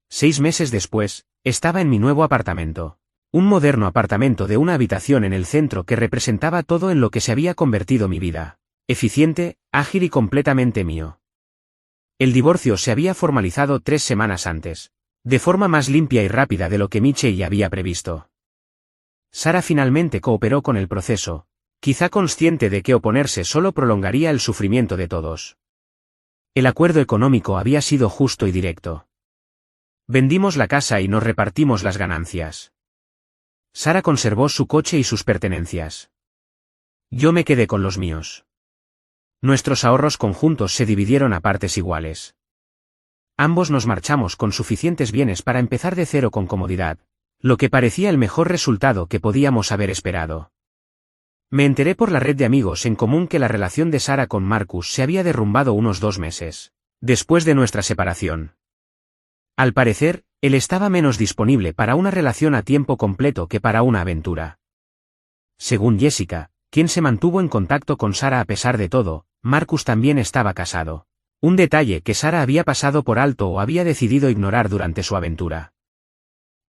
6 meses después, estaba en mi nuevo apartamento. Un moderno apartamento de una habitación en el centro que representaba todo en lo que se había convertido mi vida. Eficiente, ágil y completamente mío. El divorcio se había formalizado 3 semanas antes, de forma más limpia y rápida de lo que Michelle había previsto. Sara finalmente cooperó con el proceso, quizá consciente de que oponerse solo prolongaría el sufrimiento de todos. El acuerdo económico había sido justo y directo. Vendimos la casa y nos repartimos las ganancias. Sara conservó su coche y sus pertenencias. Yo me quedé con los míos. Nuestros ahorros conjuntos se dividieron a partes iguales. Ambos nos marchamos con suficientes bienes para empezar de cero con comodidad, lo que parecía el mejor resultado que podíamos haber esperado. Me enteré por la red de amigos en común que la relación de Sara con Marcus se había derrumbado unos 2 meses, después de nuestra separación. Al parecer, él estaba menos disponible para una relación a tiempo completo que para una aventura. Según Jessica, quien se mantuvo en contacto con Sara a pesar de todo, Marcus también estaba casado. Un detalle que Sara había pasado por alto o había decidido ignorar durante su aventura.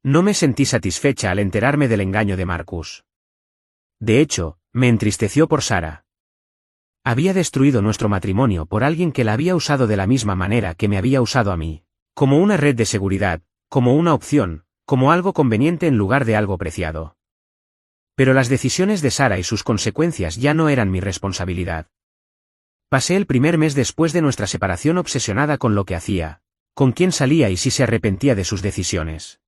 No me sentí satisfecha al enterarme del engaño de Marcus. De hecho, me entristeció por Sara. Había destruido nuestro matrimonio por alguien que la había usado de la misma manera que me había usado a mí, como una red de seguridad, como una opción, como algo conveniente en lugar de algo preciado. Pero las decisiones de Sara y sus consecuencias ya no eran mi responsabilidad. Pasé el primer mes después de nuestra separación obsesionada con lo que hacía, con quién salía y si se arrepentía de sus decisiones.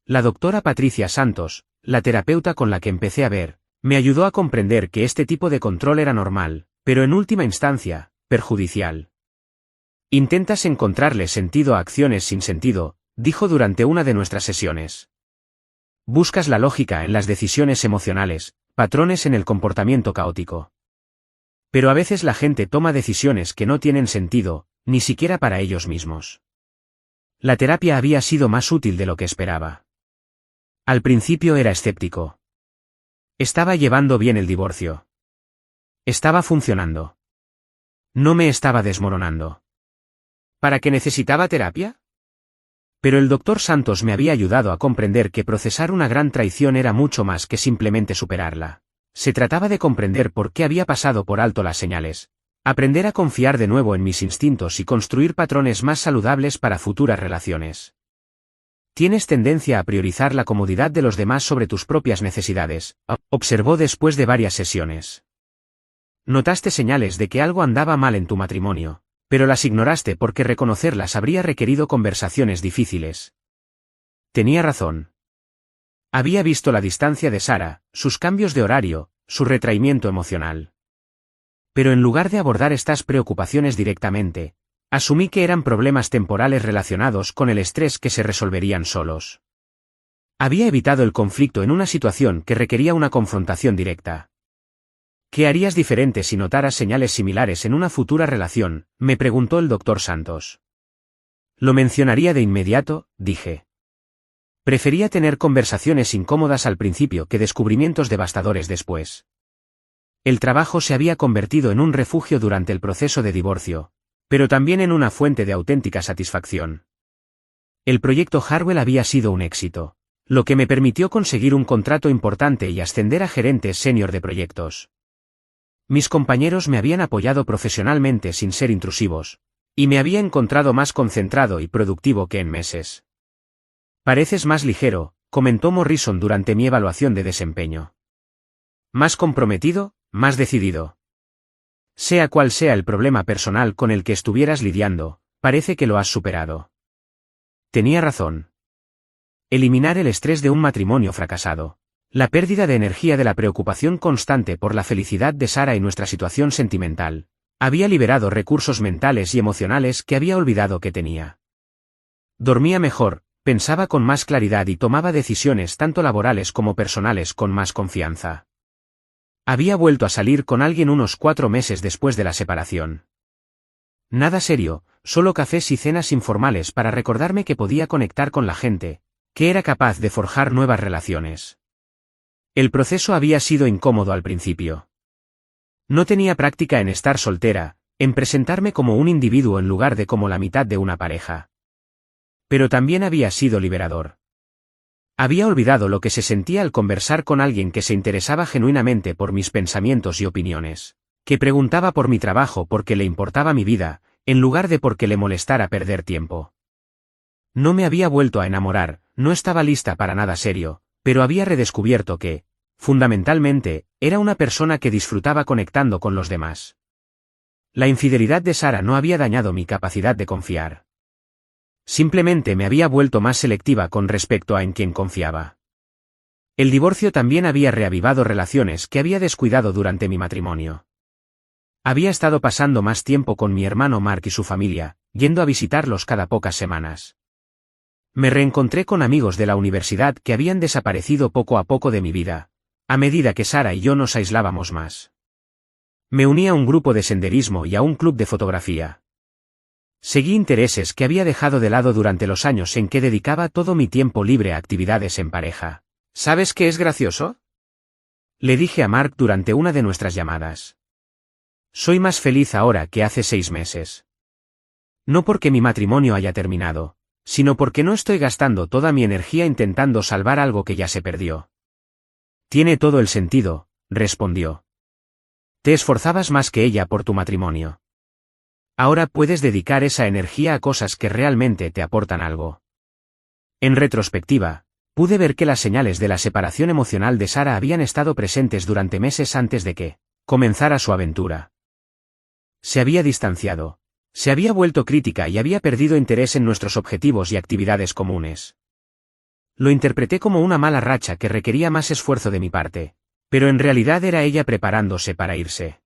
La doctora Patricia Santos, la terapeuta con la que empecé a ver, me ayudó a comprender que este tipo de control era normal, pero en última instancia, perjudicial. Intentas encontrarle sentido a acciones sin sentido, dijo durante una de nuestras sesiones. Buscas la lógica en las decisiones emocionales, patrones en el comportamiento caótico. Pero a veces la gente toma decisiones que no tienen sentido, ni siquiera para ellos mismos. La terapia había sido más útil de lo que esperaba. Al principio era escéptico. Estaba llevando bien el divorcio. Estaba funcionando. No me estaba desmoronando. ¿Para qué necesitaba terapia? Pero el doctor Santos me había ayudado a comprender que procesar una gran traición era mucho más que simplemente superarla. Se trataba de comprender por qué había pasado por alto las señales, aprender a confiar de nuevo en mis instintos y construir patrones más saludables para futuras relaciones. Tienes tendencia a priorizar la comodidad de los demás sobre tus propias necesidades, observó después de varias sesiones. Notaste señales de que algo andaba mal en tu matrimonio, pero las ignoraste porque reconocerlas habría requerido conversaciones difíciles. Tenía razón. Había visto la distancia de Sara, sus cambios de horario, su retraimiento emocional. Pero en lugar de abordar estas preocupaciones directamente, asumí que eran problemas temporales relacionados con el estrés que se resolverían solos. Había evitado el conflicto en una situación que requería una confrontación directa. ¿Qué harías diferente si notaras señales similares en una futura relación?, me preguntó el doctor Santos. Lo mencionaría de inmediato, dije. Prefería tener conversaciones incómodas al principio que descubrimientos devastadores después. El trabajo se había convertido en un refugio durante el proceso de divorcio, pero también en una fuente de auténtica satisfacción. El proyecto Harwell había sido un éxito, lo que me permitió conseguir un contrato importante y ascender a gerente senior de proyectos. Mis compañeros me habían apoyado profesionalmente sin ser intrusivos, y me había encontrado más concentrado y productivo que en meses. Pareces más ligero, comentó Morrison durante mi evaluación de desempeño. Más comprometido, más decidido. Sea cual sea el problema personal con el que estuvieras lidiando, parece que lo has superado. Tenía razón. Eliminar el estrés de un matrimonio fracasado. La pérdida de energía de la preocupación constante por la felicidad de Sara y nuestra situación sentimental, había liberado recursos mentales y emocionales que había olvidado que tenía. Dormía mejor, pensaba con más claridad y tomaba decisiones tanto laborales como personales con más confianza. Había vuelto a salir con alguien unos 4 meses después de la separación. Nada serio, solo cafés y cenas informales para recordarme que podía conectar con la gente, que era capaz de forjar nuevas relaciones. El proceso había sido incómodo al principio. No tenía práctica en estar soltera, en presentarme como un individuo en lugar de como la mitad de una pareja. Pero también había sido liberador. Había olvidado lo que se sentía al conversar con alguien que se interesaba genuinamente por mis pensamientos y opiniones, que preguntaba por mi trabajo porque le importaba mi vida, en lugar de porque le molestara perder tiempo. No me había vuelto a enamorar, no estaba lista para nada serio, pero había redescubierto que, fundamentalmente, era una persona que disfrutaba conectando con los demás. La infidelidad de Sara no había dañado mi capacidad de confiar. Simplemente me había vuelto más selectiva con respecto a en quién confiaba. El divorcio también había reavivado relaciones que había descuidado durante mi matrimonio. Había estado pasando más tiempo con mi hermano Mark y su familia, yendo a visitarlos cada pocas semanas. Me reencontré con amigos de la universidad que habían desaparecido poco a poco de mi vida, a medida que Sara y yo nos aislábamos más. Me uní a un grupo de senderismo y a un club de fotografía. Seguí intereses que había dejado de lado durante los años en que dedicaba todo mi tiempo libre a actividades en pareja. ¿Sabes qué es gracioso?, le dije a Mark durante una de nuestras llamadas. Soy más feliz ahora que hace 6 meses. No porque mi matrimonio haya terminado, sino porque no estoy gastando toda mi energía intentando salvar algo que ya se perdió. Tiene todo el sentido, respondió. Te esforzabas más que ella por tu matrimonio. Ahora puedes dedicar esa energía a cosas que realmente te aportan algo. En retrospectiva, pude ver que las señales de la separación emocional de Sara habían estado presentes durante meses antes de que comenzara su aventura. Se había distanciado. Se había vuelto crítica y había perdido interés en nuestros objetivos y actividades comunes. Lo interpreté como una mala racha que requería más esfuerzo de mi parte, pero en realidad era ella preparándose para irse.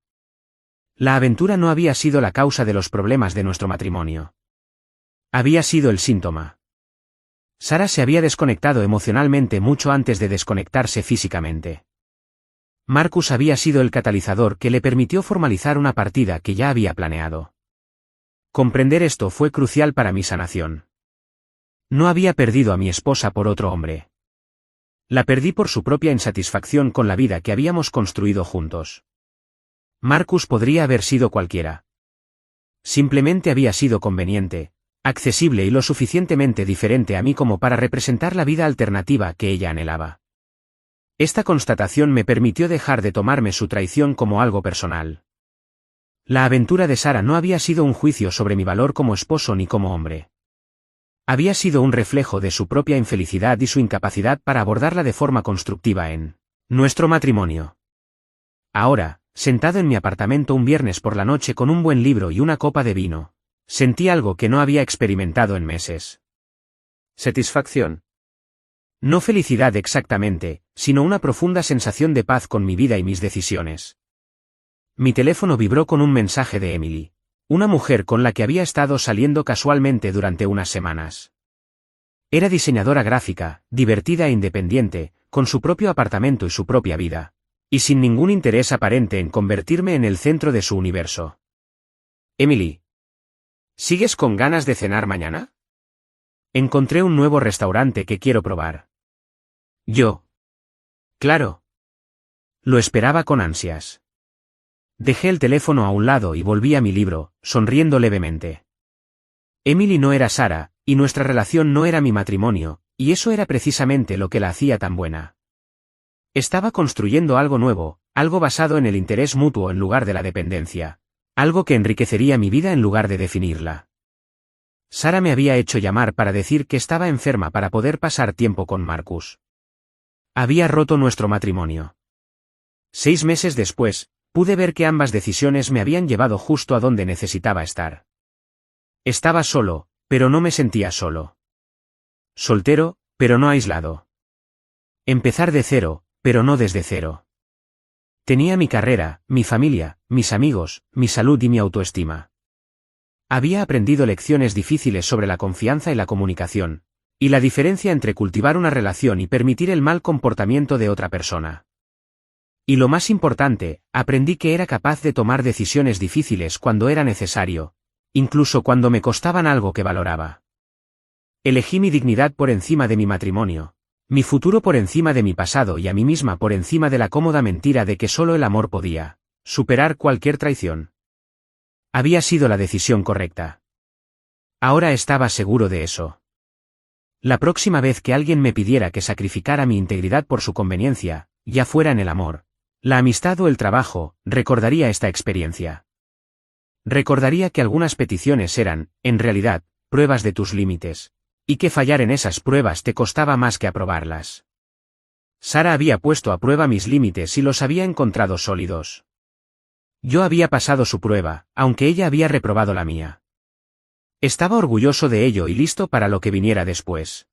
La aventura no había sido la causa de los problemas de nuestro matrimonio. Había sido el síntoma. Sara se había desconectado emocionalmente mucho antes de desconectarse físicamente. Marcus había sido el catalizador que le permitió formalizar una partida que ya había planeado. Comprender esto fue crucial para mi sanación. No había perdido a mi esposa por otro hombre. La perdí por su propia insatisfacción con la vida que habíamos construido juntos. Marcus podría haber sido cualquiera. Simplemente había sido conveniente, accesible y lo suficientemente diferente a mí como para representar la vida alternativa que ella anhelaba. Esta constatación me permitió dejar de tomarme su traición como algo personal. La aventura de Sara no había sido un juicio sobre mi valor como esposo ni como hombre. Había sido un reflejo de su propia infelicidad y su incapacidad para abordarla de forma constructiva en nuestro matrimonio. Ahora, sentado en mi apartamento un viernes por la noche con un buen libro y una copa de vino, sentí algo que no había experimentado en meses. Satisfacción. No felicidad exactamente, sino una profunda sensación de paz con mi vida y mis decisiones. Mi teléfono vibró con un mensaje de Emily, una mujer con la que había estado saliendo casualmente durante unas semanas. Era diseñadora gráfica, divertida e independiente, con su propio apartamento y su propia vida, y sin ningún interés aparente en convertirme en el centro de su universo. Emily, ¿sigues con ganas de cenar mañana? Encontré un nuevo restaurante que quiero probar. Yo. Claro. Lo esperaba con ansias. Dejé el teléfono a un lado y volví a mi libro, sonriendo levemente. Emily no era Sara, y nuestra relación no era mi matrimonio, y eso era precisamente lo que la hacía tan buena. Estaba construyendo algo nuevo, algo basado en el interés mutuo en lugar de la dependencia, algo que enriquecería mi vida en lugar de definirla. Sara me había hecho llamar para decir que estaba enferma para poder pasar tiempo con Marcus. Había roto nuestro matrimonio. 6 meses después, pude ver que ambas decisiones me habían llevado justo a donde necesitaba estar. Estaba solo, pero no me sentía solo. Soltero, pero no aislado. Empezar de cero, pero no desde cero. Tenía mi carrera, mi familia, mis amigos, mi salud y mi autoestima. Había aprendido lecciones difíciles sobre la confianza y la comunicación, y la diferencia entre cultivar una relación y permitir el mal comportamiento de otra persona. Y lo más importante, aprendí que era capaz de tomar decisiones difíciles cuando era necesario, incluso cuando me costaban algo que valoraba. Elegí mi dignidad por encima de mi matrimonio, mi futuro por encima de mi pasado y a mí misma por encima de la cómoda mentira de que solo el amor podía superar cualquier traición. Había sido la decisión correcta. Ahora estaba seguro de eso. La próxima vez que alguien me pidiera que sacrificara mi integridad por su conveniencia, ya fuera en el amor, la amistad o el trabajo, recordaría esta experiencia. Recordaría que algunas peticiones eran, en realidad, pruebas de tus límites, y que fallar en esas pruebas te costaba más que aprobarlas. Sara había puesto a prueba mis límites y los había encontrado sólidos. Yo había pasado su prueba, aunque ella había reprobado la mía. Estaba orgulloso de ello y listo para lo que viniera después.